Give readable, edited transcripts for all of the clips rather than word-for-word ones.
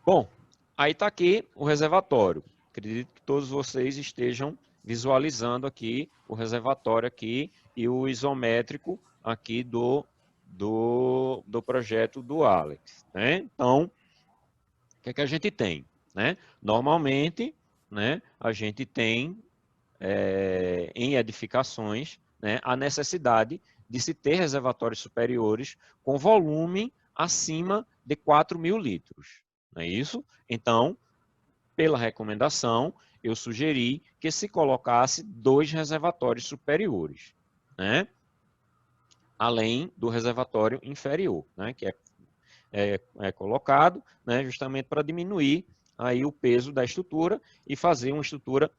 Bom, aí está aqui o reservatório. Acredito que todos vocês estejam visualizando aqui o reservatório aqui e o isométrico aqui do projeto do Alex, né? Então, o que a gente tem, né? Normalmente, né, a gente tem em edificações, né, a necessidade de se ter reservatórios superiores com volume acima de 4.000 litros. Não é isso? Então, pela recomendação, eu sugeri que se colocasse 2 reservatórios superiores, né? Além do reservatório inferior, né? Que é colocado, né? Justamente para diminuir aí o peso da estrutura e fazer uma estrutura,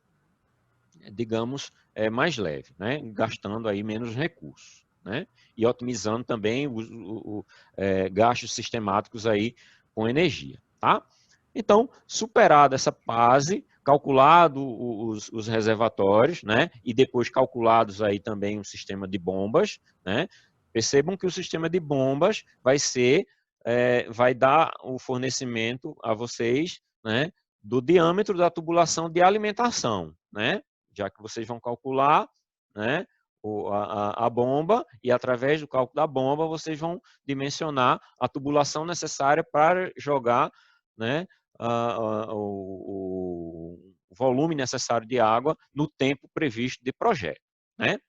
digamos, mais leve, né? Gastando aí menos recursos, né? E otimizando também os gastos sistemáticos aí com energia, tá? Então, superada essa base, calculado os reservatórios, né? E depois calculados aí também um sistema de bombas, né? Percebam que o sistema de bombas vai dar o fornecimento a vocês, né? Do diâmetro da tubulação de alimentação, né? Já que vocês vão calcular, né? A bomba, e através do cálculo da bomba vocês vão dimensionar a tubulação necessária para jogar, né, o volume necessário de água no tempo previsto de projeto, né?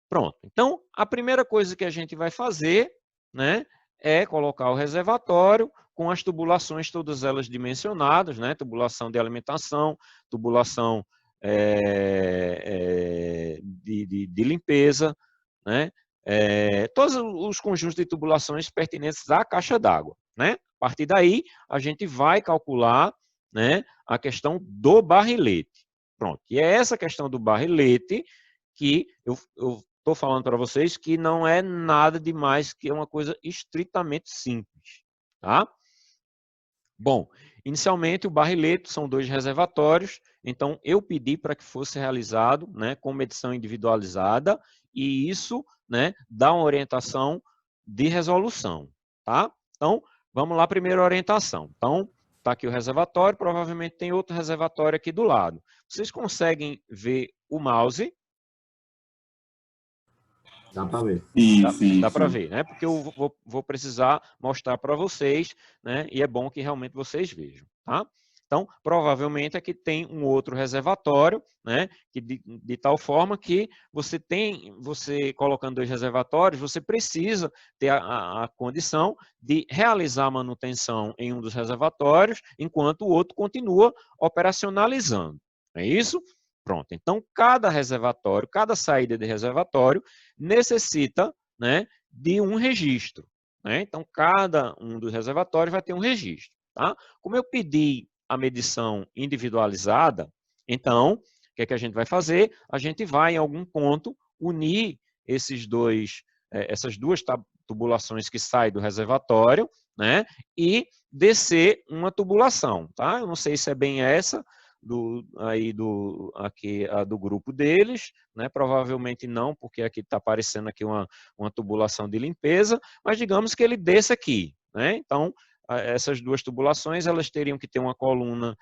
Pronto. Então, a primeira coisa que a gente vai fazer, né, é colocar o reservatório com as tubulações todas elas dimensionadas, né? Tubulação de alimentação, tubulação de limpeza, né? Todos os conjuntos de tubulações pertinentes à caixa d'água, né? A partir daí, a gente vai calcular, né, a questão do barrilete. Pronto. E é essa questão do barrilete que eu estou falando para vocês que não é nada demais, que é uma coisa estritamente simples, tá? Bom, inicialmente o barrilete são 2 reservatórios, então eu pedi para que fosse realizado, né, com medição individualizada, e isso, né, dá uma orientação de resolução, tá? Então, vamos lá, primeira orientação. Então, está aqui o reservatório, provavelmente tem outro reservatório aqui do lado. Vocês conseguem ver o mouse? Dá para ver. Dá para ver, né? Porque eu vou precisar mostrar para vocês, né? E é bom que realmente vocês vejam, tá? Então, provavelmente aqui tem um outro reservatório, né? Que de tal forma que você colocando 2 reservatórios, você precisa ter a condição de realizar a manutenção em um dos reservatórios, enquanto o outro continua operacionalizando. É isso? Pronto. Então, cada reservatório, cada saída de reservatório necessita, né, de um registro, né? Então, cada um dos reservatórios vai ter um registro, tá? Como eu pedi a medição individualizada, então, o que é que a gente vai fazer? A gente vai, em algum ponto, unir essas duas tubulações que saem do reservatório, né, e descer uma tubulação, tá? Eu não sei se é bem essa, aqui a do grupo deles, né? Provavelmente não, porque aqui está aparecendo aqui uma tubulação de limpeza, mas digamos que ele desça aqui, né? Então, essas 2 tubulações, elas teriam que ter uma coluna,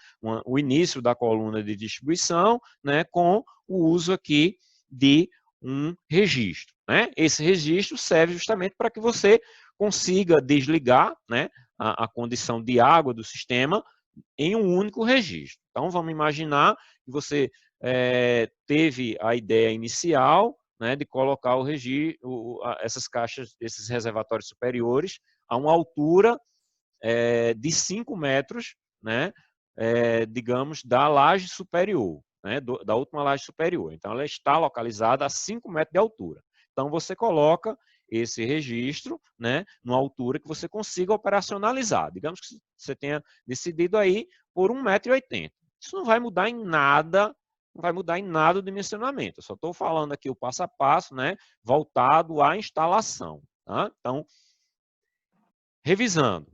o início da coluna de distribuição, né? Com o uso aqui de um registro, né? Esse registro serve justamente para que você consiga desligar, né, a condição de água do sistema em um único registro. Então, vamos imaginar que você teve a ideia inicial, né, de colocar essas caixas, esses reservatórios superiores, a uma altura de 5 metros, né, digamos, da laje superior, né, da última laje superior. Então, ela está localizada a 5 metros de altura. Então, você coloca esse registro, né, numa altura que você consiga operacionalizar. Digamos que você tenha decidido aí por 1,80 m. Isso não vai mudar em nada, não vai mudar em nada o dimensionamento. Eu só estou falando aqui o passo a passo, né, voltado à instalação. Tá? Então, revisando,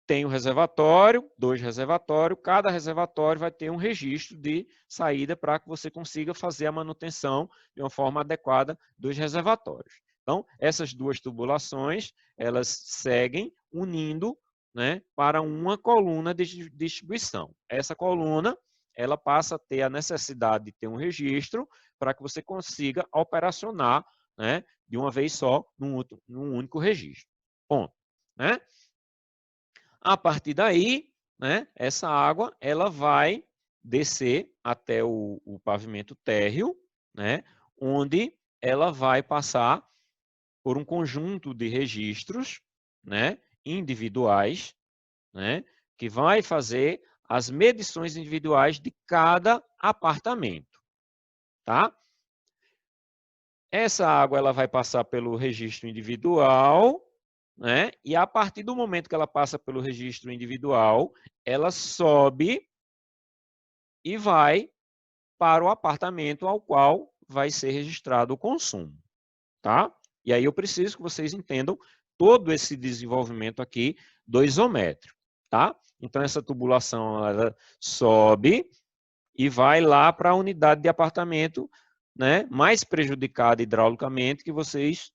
tem um reservatório, 2 reservatórios, cada reservatório vai ter um registro de saída para que você consiga fazer a manutenção de uma forma adequada dos reservatórios. Então, essas 2 tubulações, elas seguem unindo né, para uma coluna de distribuição. Essa coluna, ela passa a ter a necessidade de ter um registro para que você consiga operacionar, né, de uma vez só, num único registro. Ponto. Né? A partir daí, né, essa água ela vai descer até o pavimento térreo, né, onde ela vai passar por um conjunto de registros, né, individuais, né, que vai fazer as medições individuais de cada apartamento, tá? Essa água ela vai passar pelo registro individual, né? E a partir do momento que ela passa pelo registro individual, ela sobe e vai para o apartamento ao qual vai ser registrado o consumo, tá? E aí eu preciso que vocês entendam todo esse desenvolvimento aqui do isométrico, tá? Então essa tubulação ela sobe e vai lá para a unidade de apartamento, né, mais prejudicada hidraulicamente que vocês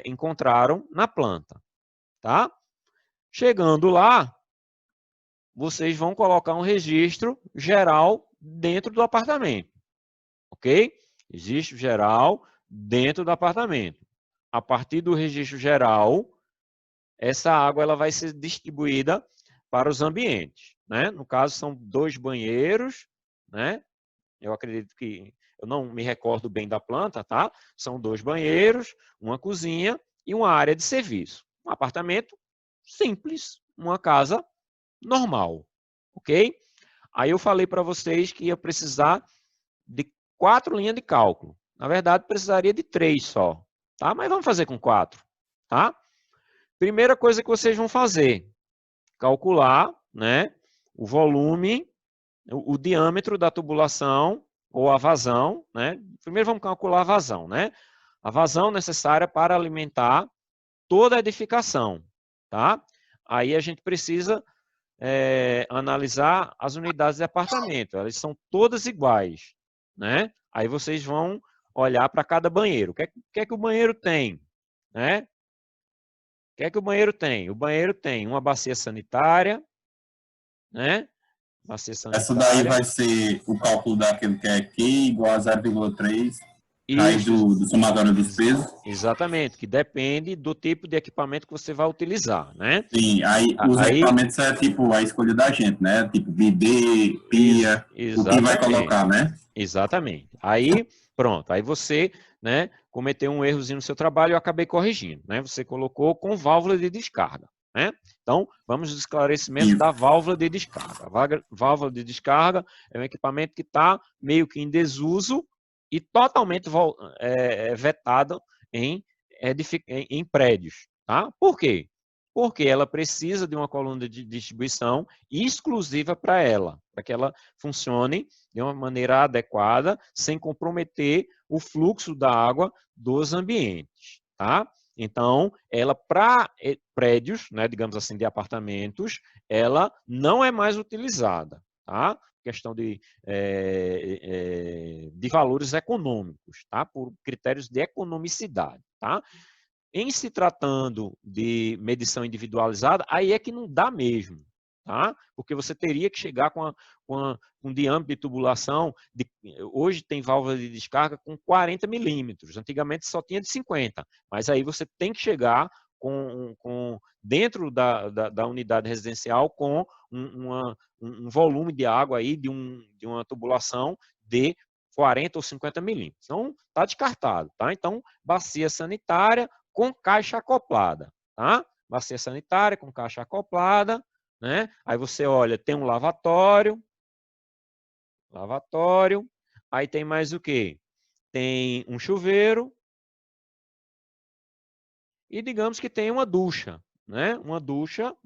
encontraram na planta, tá? Chegando lá, vocês vão colocar um registro geral dentro do apartamento, ok? Registro geral dentro do apartamento. A partir do registro geral, essa água ela vai ser distribuída para os ambientes, né? No caso, são 2 banheiros, né? Eu acredito que, eu não me recordo bem da planta, tá? São 2 banheiros, uma cozinha e uma área de serviço. Um apartamento simples, uma casa normal, ok? Aí eu falei para vocês que ia precisar de 4 linhas de cálculo. Na verdade, precisaria de 3 só, tá? Mas vamos fazer com 4, tá? Primeira coisa que vocês vão fazer, calcular, né, o volume, o diâmetro da tubulação ou a vazão, né? Primeiro vamos calcular a vazão, né? A vazão necessária para alimentar toda a edificação, tá? Aí a gente precisa analisar as unidades de apartamento, elas são todas iguais, né? Aí vocês vão olhar para cada banheiro. O que é que o banheiro tem, né? O que é que o banheiro tem? O banheiro tem uma bacia sanitária, né? Bacia Essa daí sanitária. vai ser o cálculo daquele que é Q igual a 0,3 raiz Isso, do somatório dos pesos. exatamente, que depende do tipo de equipamento que você vai utilizar, né? Sim, aí os Aí, equipamentos é tipo a escolha da gente, né? Tipo bidê, pia, o que vai exatamente, colocar, né? exatamente. Aí, pronto, aí você, né, cometeu um errozinho no seu trabalho e eu acabei corrigindo, né? Você colocou com válvula de descarga, né? Então, vamos ao esclarecimento Isso. da válvula de descarga. A válvula de descarga é um equipamento que está meio que em desuso e totalmente vetado em prédios, tá? Por quê? Porque ela precisa de uma coluna de distribuição exclusiva para ela, para que ela funcione de uma maneira adequada, sem comprometer o fluxo da água dos ambientes, tá? Então, ela para prédios, né, digamos assim, de apartamentos, ela não é mais utilizada, tá? Questão de valores econômicos, tá? Por critérios de economicidade, tá? Em se tratando de medição individualizada, aí é que não dá mesmo, tá? Porque você teria que chegar com um diâmetro de tubulação, hoje tem válvula de descarga com 40 milímetros, antigamente só tinha de 50, mas aí você tem que chegar dentro da unidade residencial com um volume de água aí de uma tubulação de 40 ou 50 milímetros. Então, está descartado, tá? Então, bacia sanitária com caixa acoplada, tá? Bacia sanitária com caixa acoplada, né? Aí você olha, tem um lavatório, aí tem mais o quê? Tem um chuveiro e digamos que tem uma ducha, né? Uma ducha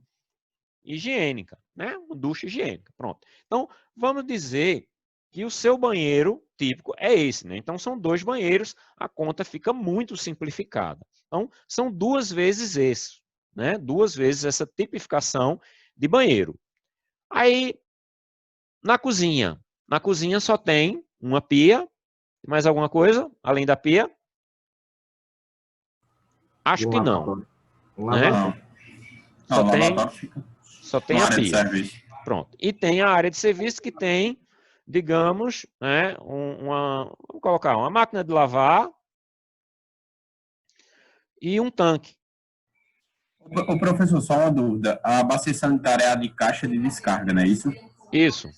higiênica, né? Uma ducha higiênica, pronto. Então, vamos dizer que o seu banheiro típico é esse, né? Então, são 2 banheiros, a conta fica muito simplificada. Então, são 2 vezes esse, né? 2 vezes essa tipificação de banheiro. Aí, na cozinha só tem uma pia, mais alguma coisa além da pia? Acho Um que não, lavatório. Um né? lavatório. Só o tem, lavatório fica só tem na a área de pia. serviço. Pronto. E tem a área de serviço que tem, digamos, né, vamos colocar uma máquina de lavar e um tanque. O professor, só uma dúvida. A bacia sanitária é a de caixa de descarga, não é isso? Isso,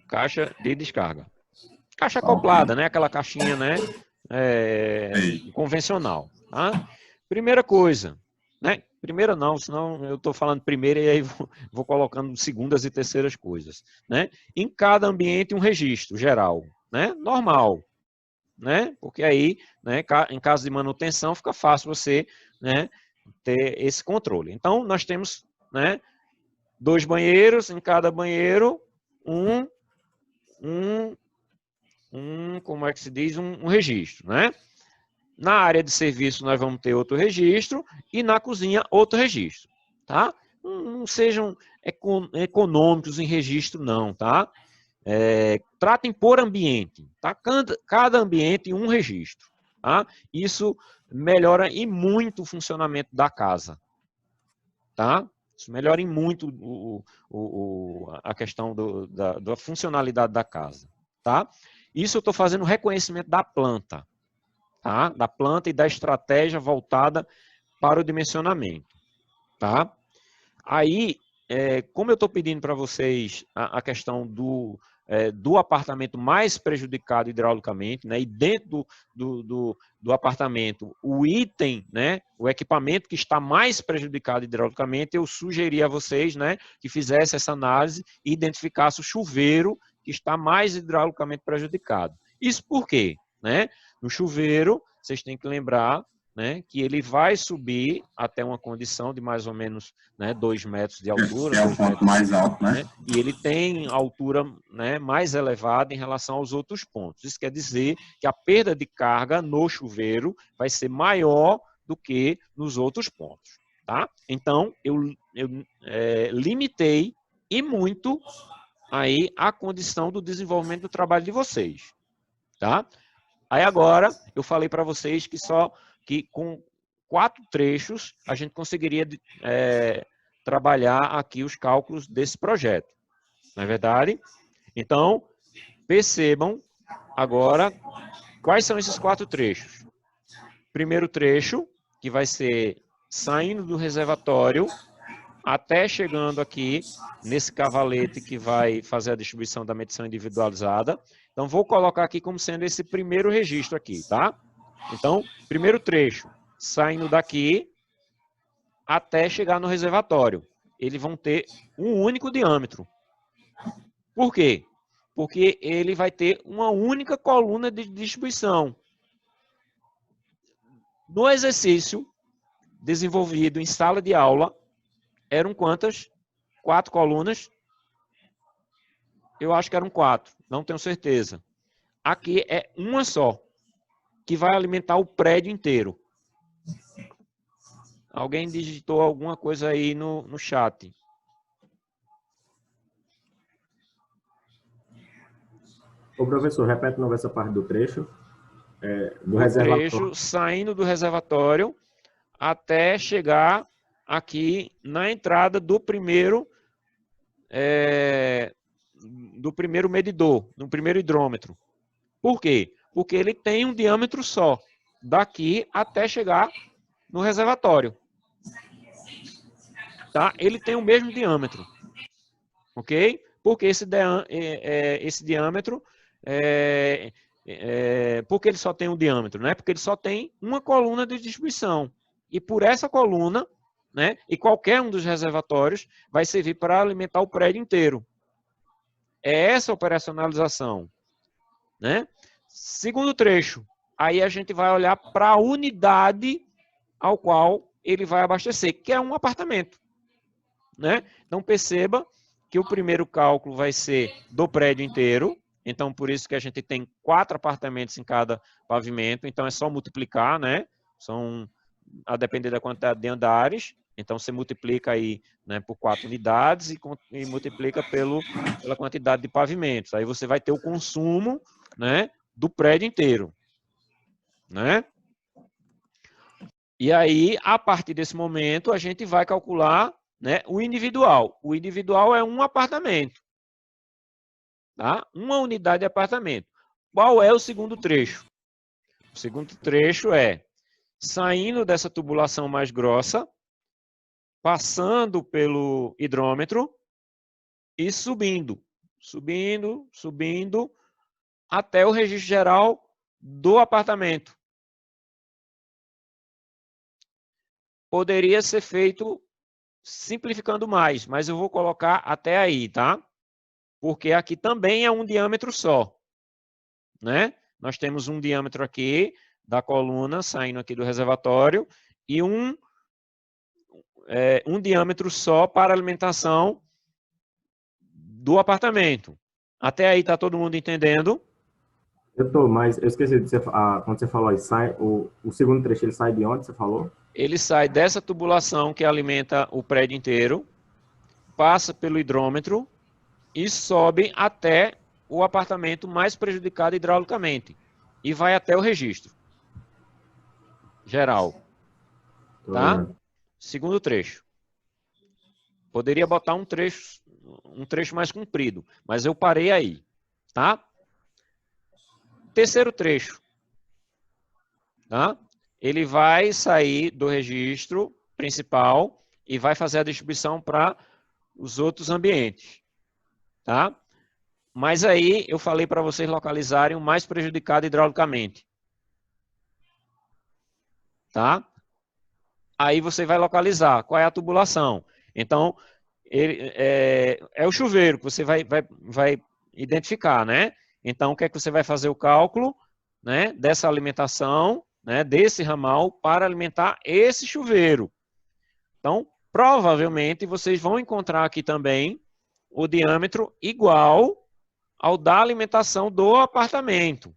caixa de descarga. Caixa Ok. acoplada, né? Aquela caixinha, né? Sei. Convencional. Tá? Primeira coisa, né? Primeira não, senão eu estou falando primeira e aí vou colocando segundas e terceiras coisas, né? Em cada ambiente um registro geral, né? Normal, né? Porque aí, né? Em caso de manutenção fica fácil você, né? Ter esse controle. Então nós temos, né? 2 banheiros, em cada banheiro um como é que se diz, um registro, né? Na área de serviço nós vamos ter outro registro e na cozinha outro registro, tá? Não sejam econômicos em registro não, tá? Tratem por ambiente, tá? Cada ambiente um registro, tá? Isso melhora e muito o funcionamento da casa, tá? Isso melhora em muito a questão da funcionalidade da casa, tá? Isso eu estou fazendo reconhecimento da planta, tá? Da planta e da estratégia voltada para o dimensionamento, tá? Aí, como eu estou pedindo para vocês a questão do apartamento mais prejudicado hidraulicamente, né? E dentro do apartamento, o item, né? O equipamento que está mais prejudicado hidraulicamente, eu sugeri a vocês, né? Que fizesse essa análise e identificasse o chuveiro que está mais hidraulicamente prejudicado. Isso por quê? Né? No chuveiro, vocês têm que lembrar, né, que ele vai subir até uma condição de mais ou menos, né, 2 metros de altura. Esse é o ponto mais alto, né? E ele tem altura, né, mais elevada em relação aos outros pontos. Isso quer dizer que a perda de carga no chuveiro vai ser maior do que nos outros pontos. Tá? Então, eu limitei e muito aí a condição do desenvolvimento do trabalho de vocês. Tá? Aí agora, eu falei para vocês que com 4 trechos a gente conseguiria trabalhar aqui os cálculos desse projeto. Não é verdade? Então, percebam agora quais são esses 4 trechos. Primeiro trecho, que vai ser saindo do reservatório até chegando aqui nesse cavalete que vai fazer a distribuição da medição individualizada. Então, vou colocar aqui como sendo esse primeiro registro aqui, tá? Então, primeiro trecho, saindo daqui até chegar no reservatório. Eles vão ter um único diâmetro. Por quê? Porque ele vai ter uma única coluna de distribuição. No exercício desenvolvido em sala de aula, eram quantas? 4 colunas? Eu acho que eram 4, não tenho certeza. Aqui é uma só, que vai alimentar o prédio inteiro. Alguém digitou alguma coisa aí no chat. Ô, professor, repete de novo essa parte do trecho. Do reservatório. trecho saindo do reservatório até chegar aqui na entrada do primeiro medidor, no primeiro hidrômetro. Por quê? Porque ele tem um diâmetro só, daqui até chegar no reservatório. Tá? Ele tem o mesmo diâmetro. Ok? Porque esse diâmetro, porque ele só tem um diâmetro, né? Porque ele só tem uma coluna de distribuição. E por essa coluna, né? E qualquer um dos reservatórios vai servir para alimentar o prédio inteiro. É essa operacionalização, né? Segundo trecho, aí a gente vai olhar para a unidade ao qual ele vai abastecer, que é um apartamento, né? Então perceba que o primeiro cálculo vai ser do prédio inteiro, então por isso que a gente tem 4 apartamentos em cada pavimento, então é só multiplicar, né? A depender da quantidade de andares, então você multiplica aí, né, por 4 unidades e multiplica pela quantidade de pavimentos. Aí você vai ter o consumo, né, do prédio inteiro, né? E aí, a partir desse momento, a gente vai calcular né, o individual. O individual é um apartamento. Tá? Uma unidade de apartamento. Qual é o segundo trecho? O segundo trecho é saindo dessa tubulação mais grossa, passando pelo hidrômetro e subindo, subindo, subindo, até o registro geral do apartamento. Poderia ser feito simplificando mais, mas eu vou colocar até aí, tá? Porque aqui também é um diâmetro só, né? Nós temos um diâmetro aqui da coluna saindo aqui do reservatório e um diâmetro só para alimentação do apartamento. Até aí tá todo mundo entendendo? Eu tô, mas eu esqueci de quando você falou, o segundo trecho ele sai de onde você falou? Ele sai dessa tubulação que alimenta o prédio inteiro, passa pelo hidrômetro e sobe até o apartamento mais prejudicado hidraulicamente e vai até o registro geral, tá? Segundo trecho. Poderia botar um trecho mais comprido, mas eu parei aí, tá? Terceiro trecho, tá? Ele vai sair do registro principal e vai fazer a distribuição para os outros ambientes, tá? Mas aí eu falei para vocês localizarem o mais prejudicado hidraulicamente, tá? Aí você vai localizar qual é a tubulação. Então, é o chuveiro que você vai identificar, né? Então, o que é que você vai fazer o cálculo, né, dessa alimentação, né, desse ramal para alimentar esse chuveiro. Então, provavelmente, vocês vão encontrar aqui também o diâmetro igual ao da alimentação do apartamento.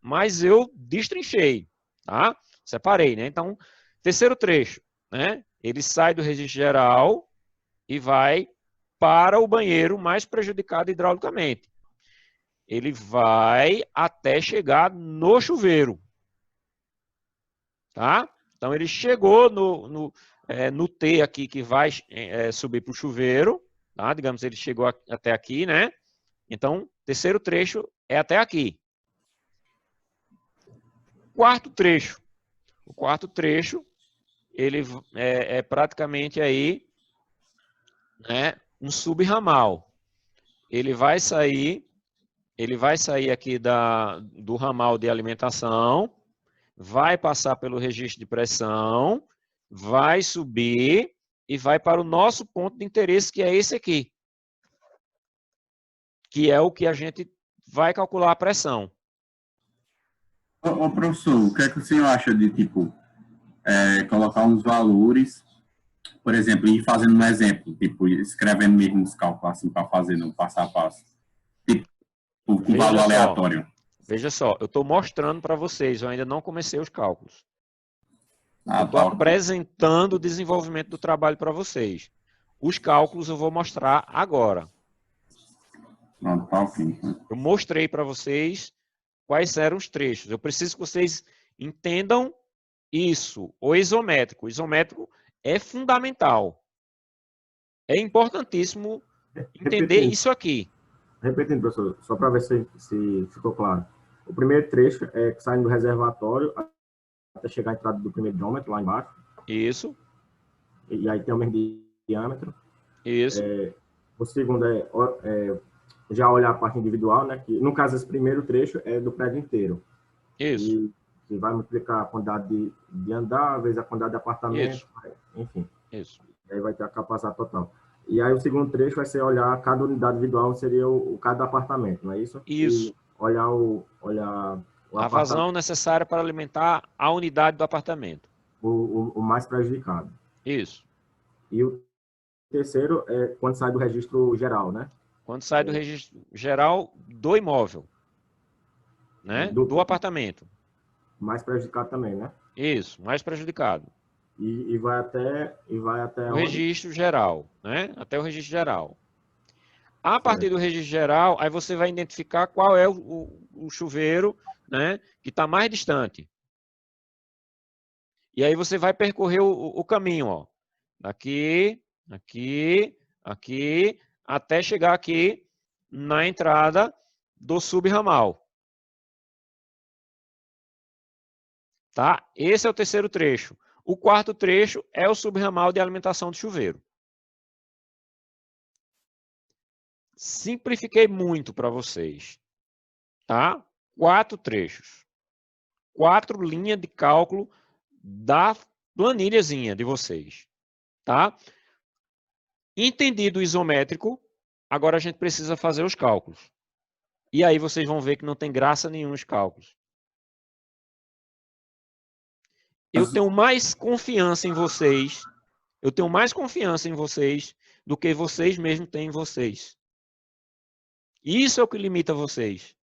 Mas eu destrinchei, tá? Separei, né? Então, terceiro trecho, né? Ele sai do registro geral e vai para o banheiro mais prejudicado hidraulicamente. Ele vai até chegar no chuveiro, tá? Então, ele chegou no T aqui que vai subir para o chuveiro, tá? Digamos, ele chegou até aqui, né? Então, terceiro trecho é até aqui. Quarto trecho. O quarto trecho, ele é praticamente aí, né, um subramal. Ele vai sair aqui do ramal de alimentação, vai passar pelo registro de pressão, vai subir e vai para o nosso ponto de interesse, que é esse aqui, que é o que a gente vai calcular a pressão. Ô, professor, o que é que o senhor acha de, tipo, colocar uns valores, por exemplo, ir fazendo um exemplo, tipo, escrevendo mesmo os cálculos, assim, para fazer no passo a passo, tipo, com valor aleatório? Veja só, eu estou mostrando para vocês, eu ainda não comecei os cálculos. Eu estou Tá, apresentando o desenvolvimento do trabalho para vocês. Os cálculos eu vou mostrar agora. Pronto, tá ok. Eu mostrei para vocês quais eram os trechos. Eu preciso que vocês entendam isso. O isométrico. O isométrico é fundamental. É importantíssimo entender isso aqui. Repetindo, professor, só para ver se ficou claro. O primeiro trecho é que sai do reservatório até chegar à entrada do primeiro diâmetro, lá embaixo. Isso. E aí tem o mesmo diâmetro. Isso. O segundo é já olhar a parte individual, né? Que, no caso, esse primeiro trecho é do prédio inteiro. Isso. E vai multiplicar a quantidade de andar, vezes a quantidade de apartamento, Isso. enfim. Isso. Aí vai ter a capacidade total. E aí o segundo trecho vai ser olhar cada unidade individual, seria cada apartamento, não é isso? Isso. E olhar a vazão necessária para alimentar a unidade do apartamento. O mais prejudicado. Isso. E o terceiro é quando sai do registro geral, né? Quando sai do registro geral do imóvel, né? Do apartamento. Mais prejudicado também, né? Isso, mais prejudicado. E vai até o registro geral, né? Até o registro geral. A partir do registro geral, aí você vai identificar qual é o chuveiro, né, que está mais distante. E aí você vai percorrer o caminho, ó. Daqui Aqui, aqui, até chegar aqui na entrada do subramal. Tá? Esse é o terceiro trecho. O quarto trecho é o subramal de alimentação do chuveiro. Simplifiquei muito para vocês. Tá? 4 trechos. 4 linhas de cálculo da planilhazinha de vocês. Tá? Entendido o isométrico, agora a gente precisa fazer os cálculos. E aí vocês vão ver que não tem graça nenhuma os cálculos. Eu tenho mais confiança em vocês. Eu tenho mais confiança em vocês do que vocês mesmos têm em vocês. Isso é o que limita vocês.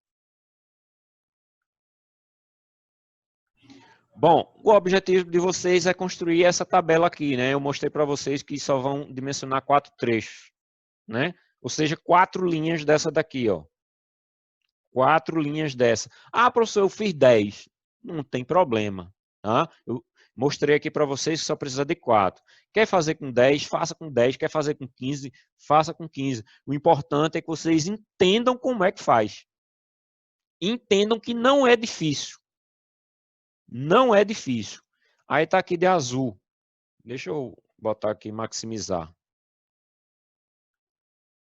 Bom, o objetivo de vocês é construir essa tabela aqui, né? Eu mostrei para vocês que só vão dimensionar 4 trechos, né? Ou seja, 4 linhas dessa daqui, ó. 4 linhas dessa. Ah, professor, eu fiz 10. Não tem problema, tá? Eu mostrei aqui para vocês que só precisa de 4. Quer fazer com 10? Faça com 10. Quer fazer com 15? Faça com 15. O importante é que vocês entendam como é que faz. Entendam que não é difícil. Não é difícil. Aí está aqui de azul. Deixa eu botar aqui, maximizar.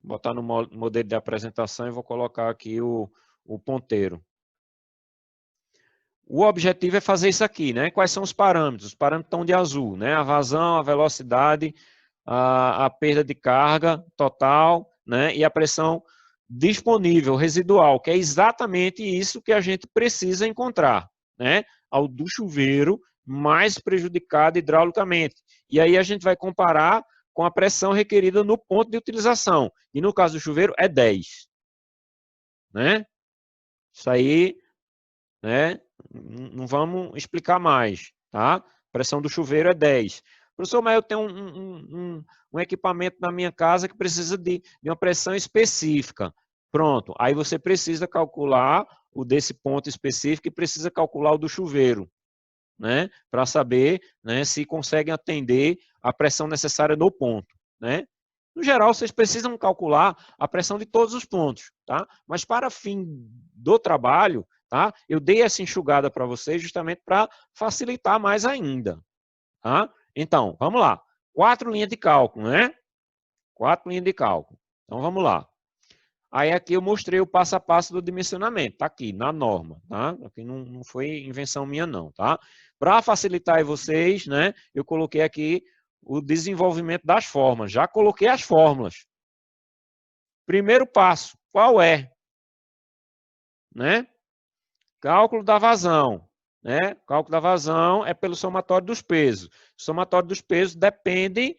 Vou botar no modelo de apresentação e vou colocar aqui o ponteiro. O objetivo é fazer isso aqui, né? Quais são os parâmetros? Os parâmetros estão de azul, né? A vazão, a velocidade, a perda de carga total, né? E a pressão disponível, residual, que é exatamente isso que a gente precisa encontrar, né? Ao do chuveiro mais prejudicado hidraulicamente. E aí a gente vai comparar com a pressão requerida no ponto de utilização. E no caso do chuveiro é 10. Né? Isso aí, né? Não vamos explicar mais, tá? A pressão do chuveiro é 10. Professor, mas eu tenho um equipamento na minha casa que precisa de uma pressão específica. Pronto, aí você precisa calcular o desse ponto específico e precisa calcular o do chuveiro, né? Para saber, né, se conseguem atender a pressão necessária no ponto, né? No geral, vocês precisam calcular a pressão de todos os pontos, tá? Mas para fim do trabalho, tá? Eu dei essa enxugada para vocês justamente para facilitar mais ainda, tá? Então, vamos lá. 4 linhas de cálculo, né? 4 linhas de cálculo. Então, vamos lá. Aí aqui eu mostrei o passo a passo do dimensionamento, tá aqui, na norma, tá? Aqui não foi invenção minha não, tá? Para facilitar aí vocês, né, eu coloquei aqui o desenvolvimento das fórmulas, já coloquei as fórmulas. Primeiro passo, qual é? Né? Cálculo da vazão, né? Cálculo da vazão é pelo somatório dos pesos. O somatório dos pesos depende,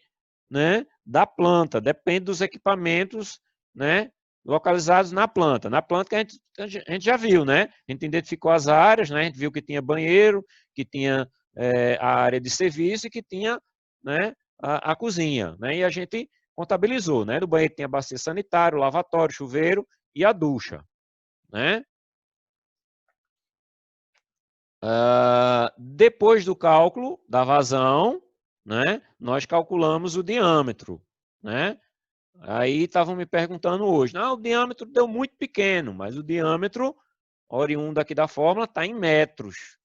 né, da planta, depende dos equipamentos, né, localizados na planta. Na planta que a gente já viu, né? A gente identificou as áreas, né? A gente viu que tinha banheiro, que tinha a área de serviço e que tinha, né, a cozinha, né? E a gente contabilizou, né? No banheiro tinha bacia sanitária, lavatório, chuveiro e a ducha, né? Depois do cálculo da vazão, né? Nós calculamos o diâmetro, né? Aí estavam me perguntando hoje, não, o diâmetro deu muito pequeno, mas o diâmetro oriundo aqui da fórmula está em metros,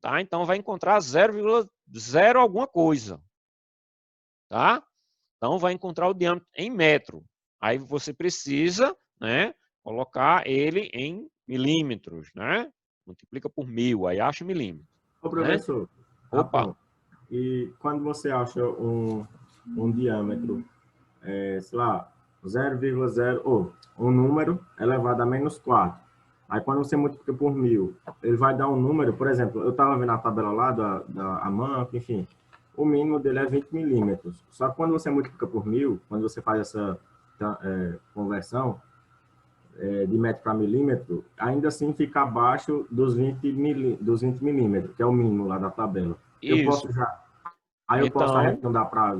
tá? Então vai encontrar 0,0 alguma coisa, tá? Então vai encontrar o diâmetro em metro. Aí você precisa, né, colocar ele em milímetros, né? Multiplica por 1000, aí acha milímetros. Ô, professor, né? Opa. E quando você acha um diâmetro, sei lá, 0,0, ou um número elevado a menos 4, aí quando você multiplica por 1000, ele vai dar um número, por exemplo, eu estava vendo a tabela lá da AMAN, enfim, o mínimo dele é 20 milímetros. Só que quando você multiplica por 1000, quando você faz essa conversão de metro para milímetro, ainda assim fica abaixo dos 20 milímetros, que é o mínimo lá da tabela. Isso. Eu posso já... Aí eu posso arredondar para...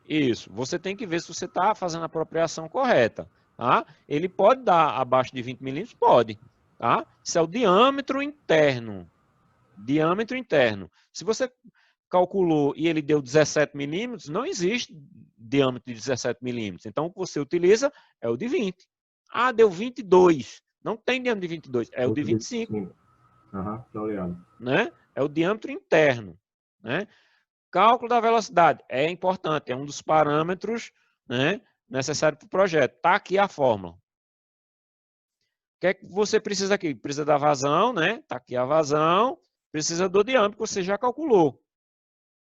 Isso. Você tem que ver se você está fazendo a apropriação correta. Tá? Ele pode dar abaixo de 20 milímetros? Pode. Tá? Isso é o diâmetro interno. Diâmetro interno. Se você calculou e ele deu 17 milímetros, não existe diâmetro de 17 milímetros. Então, o que você utiliza é o de 20. Ah, deu 22. Não tem diâmetro de 22, é o de 25. Aham, tô ligado. Né? É o diâmetro interno. Né? Cálculo da velocidade é importante, é um dos parâmetros, né, necessários para o projeto. Está aqui a fórmula. O que é que você precisa aqui? Precisa da vazão, né? Está aqui a vazão. Precisa do diâmetro que você já calculou.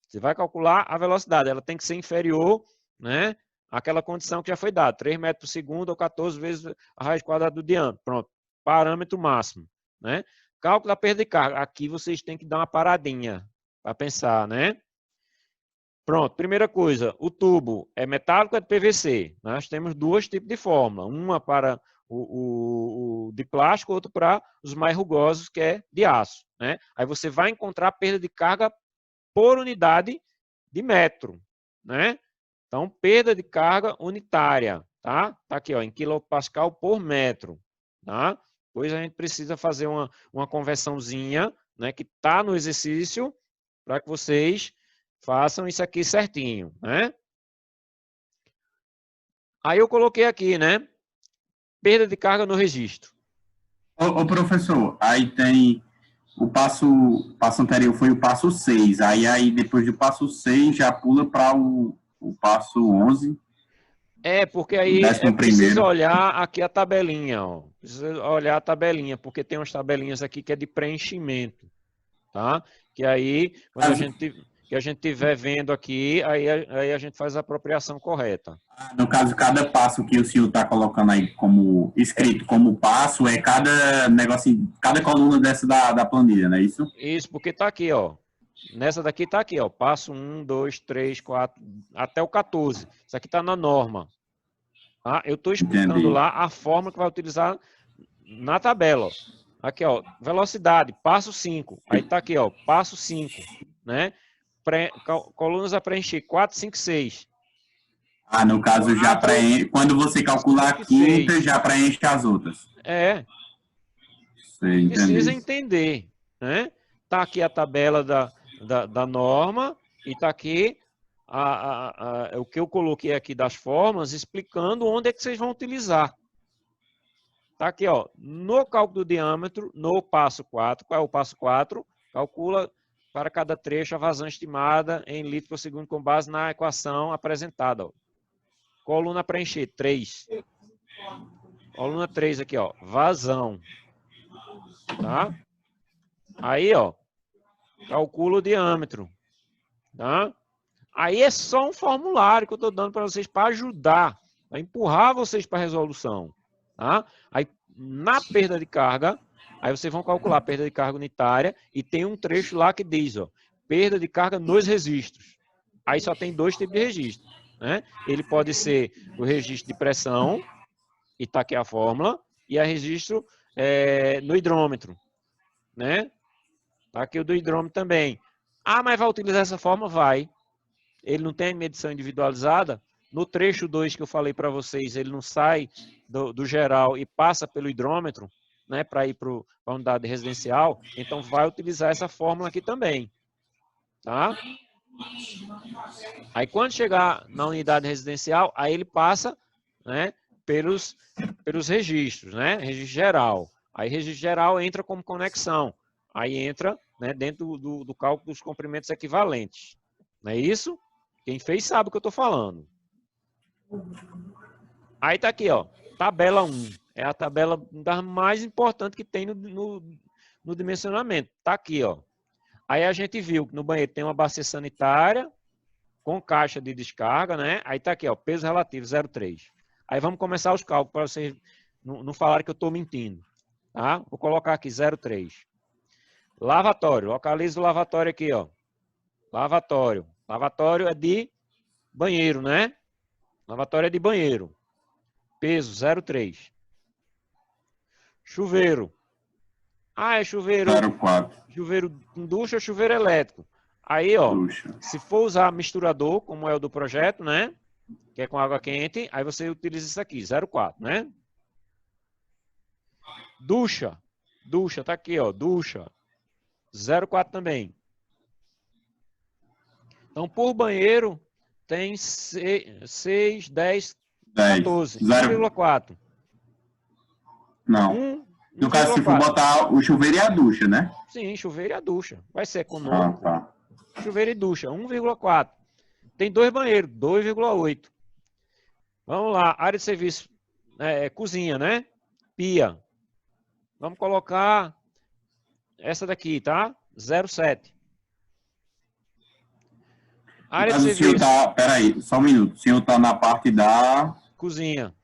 Você vai calcular a velocidade. Ela tem que ser inferior, né, àquela condição que já foi dada. 3 metros por segundo ou 14 vezes a raiz quadrada do diâmetro. Pronto. Parâmetro máximo. Né? Cálculo da perda de carga. Aqui vocês têm que dar uma paradinha para pensar, né? Pronto, primeira coisa, o tubo é metálico ou é de PVC? Nós temos dois tipos de fórmula, uma para o de plástico, outro para os mais rugosos, que é de aço. Né? Aí você vai encontrar a perda de carga por unidade de metro. Né? Então, perda de carga unitária. Tá aqui, ó, em quilopascal por metro. Tá? Depois a gente precisa fazer uma conversãozinha, né, que está no exercício, para que vocês façam isso aqui certinho, né? Aí eu coloquei aqui, né? Perda de carga no registro. Ô professor, aí tem o passo anterior foi o passo 6, aí depois do passo 6 já pula para o passo 11. É, porque aí é preciso olhar aqui a tabelinha, ó. Precisa olhar a tabelinha, porque tem umas tabelinhas aqui que é de preenchimento, tá? Que aí, quando a gente estiver vendo aqui, aí a gente faz a apropriação correta. No caso, cada passo que o senhor está colocando aí como escrito como passo é cada negocinho, cada coluna dessa da planilha, não é isso? Isso, porque está aqui, ó. Nessa daqui está aqui, ó. Passo 1, 2, 3, 4, até o 14. Isso aqui está na norma. Tá? Eu estou explicando Entendi. lá a forma que vai utilizar na tabela. Ó. Aqui, ó, velocidade, passo 5. Aí está aqui, ó, passo 5, né? Colunas a preencher, 4, 5, 6. Ah, no caso, já preenche, quando você calcular a quinta, já preenche as outras. É. Sei, precisa entender, né? Tá aqui a tabela da norma e tá aqui o que eu coloquei aqui das formas, explicando onde é que vocês vão utilizar. Tá aqui, ó, no cálculo do diâmetro, no passo 4. Qual é o passo 4? Calcula para cada trecho a vazão estimada em litro por segundo com base na equação apresentada. Ó. Coluna a preencher, 3. Coluna 3 aqui, ó, vazão. Tá? Aí, ó, calcula o diâmetro. Tá? Aí é só um formulário que eu estou dando para vocês para ajudar, para empurrar vocês para a resolução. Tá? Aí, na perda de carga, aí vocês vão calcular a perda de carga unitária e tem um trecho lá que diz, ó, perda de carga nos registros. Aí só tem dois tipos de registro. Né? Ele pode ser o registro de pressão, e está aqui a fórmula, e a registro no hidrômetro. Né? Tá aqui o do hidrômetro também. Ah, mas vai utilizar essa forma? Vai. Ele não tem medição individualizada. No trecho 2 que eu falei para vocês, ele não sai do geral e passa pelo hidrômetro, né, para ir para a unidade residencial. Então, vai utilizar essa fórmula aqui também. Tá? Aí, quando chegar na unidade residencial, aí ele passa, né, pelos registros, né? Registro geral. Aí, registro geral entra como conexão. Aí entra, né, dentro do cálculo dos comprimentos equivalentes. Não é isso? Quem fez sabe o que eu estou falando. Aí está aqui, ó, tabela 1. É a tabela das mais importantes que tem no dimensionamento. Está aqui, ó. Aí a gente viu que no banheiro tem uma bacia sanitária com caixa de descarga, né? Aí está aqui, ó, peso relativo 0,3. Aí vamos começar os cálculos para vocês não falarem que eu estou mentindo. Tá? Vou colocar aqui 0,3. Lavatório, localiza o lavatório aqui, ó. Lavatório. Lavatório é de banheiro, né? Lavatório é de banheiro. Peso, 0,3. Chuveiro. Ah, é chuveiro. 0,4. Chuveiro com ducha ou chuveiro elétrico. Aí, ó, Ducha. se for usar misturador, como é o do projeto, né? Que é com água quente, aí você utiliza isso aqui, 0,4, né? Ducha. Ducha, tá aqui, ó, ducha. 0,4 também. Então, por banheiro, tem 6, 10, 10. 14. 0. 1,4. Não. No caso, se for 1,4. botar o chuveiro e a ducha, né? Sim, chuveiro e a ducha. Vai ser Ah, econômico. tá. Chuveiro e ducha, 1,4. Tem 2 banheiros, 2,8. Vamos lá, área de serviço, cozinha, né? Pia. Vamos colocar essa daqui, tá? 0,7. Área de Mas o senhor serviço, tá... Peraí, só um minuto. O senhor tá na parte da cozinha.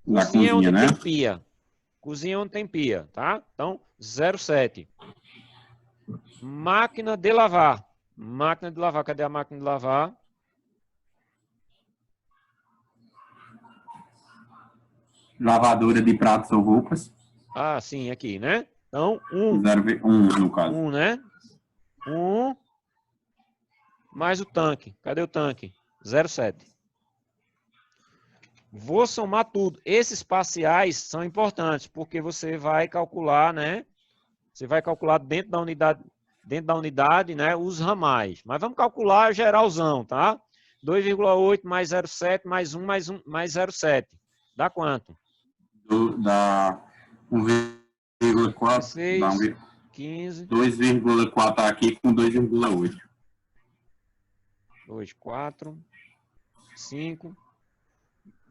cozinha, Cozinha onde né? tem pia. Cozinha onde tem pia, tá? Então, 0,7. Máquina de lavar. Máquina de lavar, cadê a máquina de lavar? Lavadora de pratos ou roupas. Ah, sim, aqui, né? Então, 1. 0,1 no caso. 1, né? 1 mais o tanque. Cadê o tanque? 0,7. Vou somar tudo. Esses parciais são importantes, porque você vai calcular, né? Você vai calcular dentro da unidade, né, os ramais. Mas vamos calcular geralzão, tá? 2,8 mais 0,7 mais 1 mais 0,7. Dá quanto? Dá 1,4. 16, 15, 2,4 aqui com 2,8. 2, 4, 5.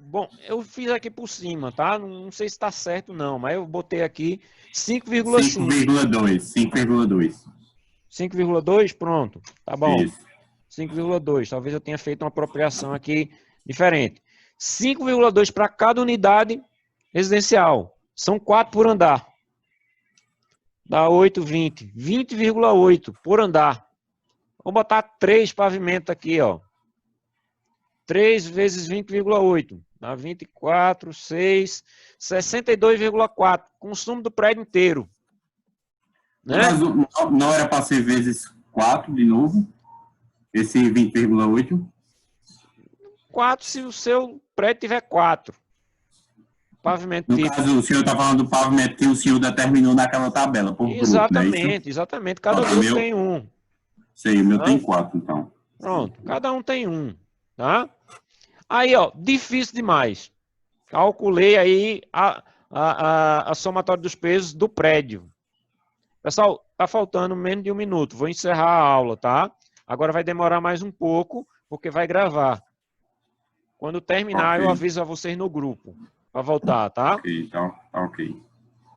Bom, eu fiz aqui por cima, tá? Não sei se está certo não, mas eu botei aqui 5,5. 5,2. 5,2, pronto. Tá bom. Isso. 5,2. Talvez eu tenha feito uma apropriação aqui diferente. 5,2 para cada unidade residencial. São 4 por andar. Dá 8, 20. 20,8 por andar. Vou botar 3 pavimentos aqui, ó. 3 vezes 20,8. Dá 24, 6, 62,4. Consumo do prédio inteiro. Né? Mas não era para ser vezes 4 de novo? Esse 20,8? 4 se o seu prédio tiver 4. Pavimento No típico. caso, o senhor está falando do pavimento que o senhor determinou naquela tabela, por Exatamente, grupo, não é isso? exatamente. Cada grupo tem um. Sei, o meu Tá? tem 4, então. Pronto, cada um tem um. Tá? Aí, ó, difícil demais. Calculei aí a somatória dos pesos do prédio. Pessoal, tá faltando menos de 1 minuto. Vou encerrar a aula, tá? Agora vai demorar mais um pouco, porque vai gravar. Quando terminar, Ok. eu aviso a vocês no grupo, para voltar, tá? Ok, tá ok.